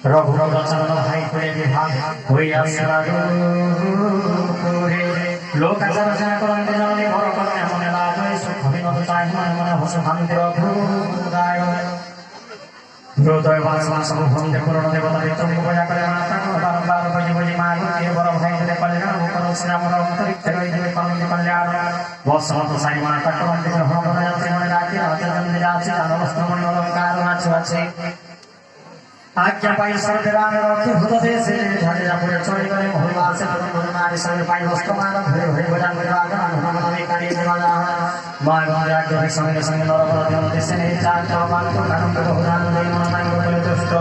রঘুবচন ভাই করে বিভাগ হইয়া লোক আচার করেন জননী বড় করেন এমন রাজ সুখ বিনোদ চাই মনে মনে হসে ভান্তির অভ্যুদায় হৃদয় বাসনা সব ভঙ্গে পুরন দেবতা বিতরণ পূজা করে বারবার বুঝি বুঝি মা দিয়ে বড় ভাই দিলে কল্যাণ মুখর শ্রীরামর অন্তরিক্ষে রই দেবে কল্যাণ বৎসমত সাই মনে কাটমান দিবে হোম মনে আছে মনে রাখি রাজচন্দ্রে আছে আনবস্ত্রমণি অলঙ্কার আছে আছে आज्ञा पाई सर्वे राम रखे भूत देशे झाड़िया पुरे चढ़ी गए महिमा से नारी सर्वे पाई वस्त्र मान भरे भरे भजन विराजन हनुमान में काली देवाला माय माय आज्ञा संगे संगे नरवर देव देशे ने चार चौपाल को धर्म को भगवान दे मन मन बोले दुष्ट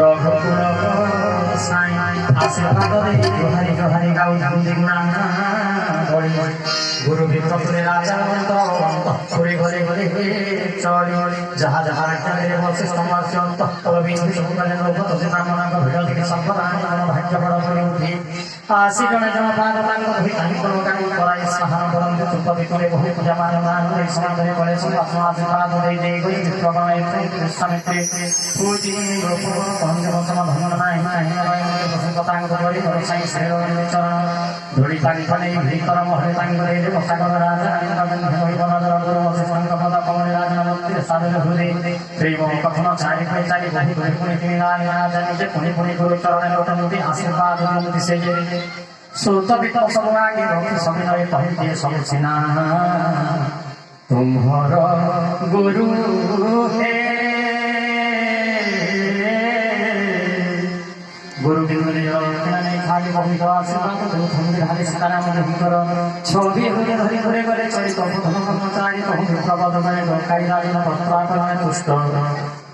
रघुपुर साई आशीर्वाद दे हरि गाऊ धाम दिगुणान बड़ी गुरु विप्रपुरे राजा मंत्र छुरी घरे घरे चढ़ी जहा जहा आज्ञा दे वशिष्ठ महर्षि अंत बिंदु भाग्य बड़ उठी आशी जन जन पाद कराई सहारा बरंदे तुपति करे बहु पूजा मान मान समाधि करे आशीर्वाद दे दे गई चित्रकला समिति पूजी रूप पंचम धन नाय नाय पतांग करी साई श्रेय चरण धूली ताली फले भीतर महले तांग रे सागर राजा होई बनदर वशिष्ठ पद कमल राजा मंदिर साधु हुरे प्रेम कथन चारि खाई चारि भाई पुनि राजा निजे पुनि गुरु चरण लोटमुति आशीर्वाद मुक्ति से सुत वित सब आगे भक्ति सविनय पहले सब सिना तुम्हार गुरु हे गुरु बिंदु खाली बहुत आशीर्वाद धारी सीताराम कर छवि हुए धरी धरे गले चरित धर्मचारी प्रबद में ढकाई राजन पत्राकरण तुष्ट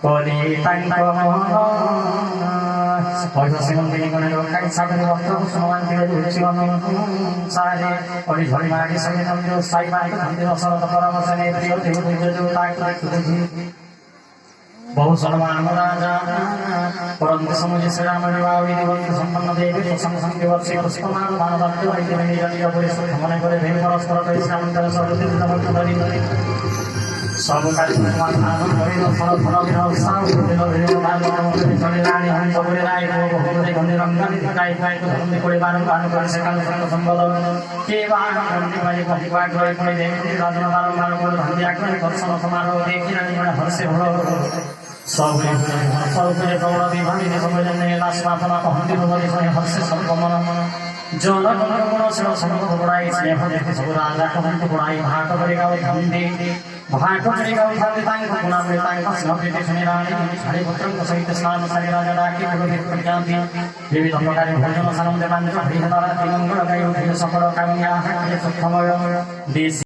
करी पैसा गणे ढकाई सागरी वस्त्र कुसुमान सारे कड़ी झड़ी मागी संगे नंदी साई मागी नंदी शरद परामर्श ने प्रिय देव बहु सर्वान राजा परंतु समुझे श्री राम विवाह विधि संपन्न देवी प्रसन्न संगे वर्षे पुष्पमान मानवत्व वैद्य निज निज परिश्रम भ्रमण करे भेद परस्पर कई श्रामंतर सर्वतीर्थ धरि सब कार्य समाधान करे फल फल विराम साव दिल भेद काल चले रानी हम सबरे राय को बहुते गंधे रंगन काई काई को धर्म कोई बारन कान करे से काल संग संबल के बाण गंधे वाली कति बाग गए कोई देवी राजन बारंबार को धन्या करे दर्शन समारोह देखि रानी मन हर्षे भलो सबके गौर विभागी समझने लाशमाथमा कहती भगवती सने हर्षे सर्वमन जन गुण शिव समूह गुणाई स्नेह देखि सब राजा कहती गुणाई भाट करेगा धंधे भाट करेगा धंधे तांग गुणा में तांग स्नेह प्रीति सुनि रानी हरि पुत्र सहित स्नान सारी राजा डाकी भगवती प्रज्ञाति विविध प्रकार भोजन सानंद मान हरि हरा मंगल गाय सफल कामया सुखमय देश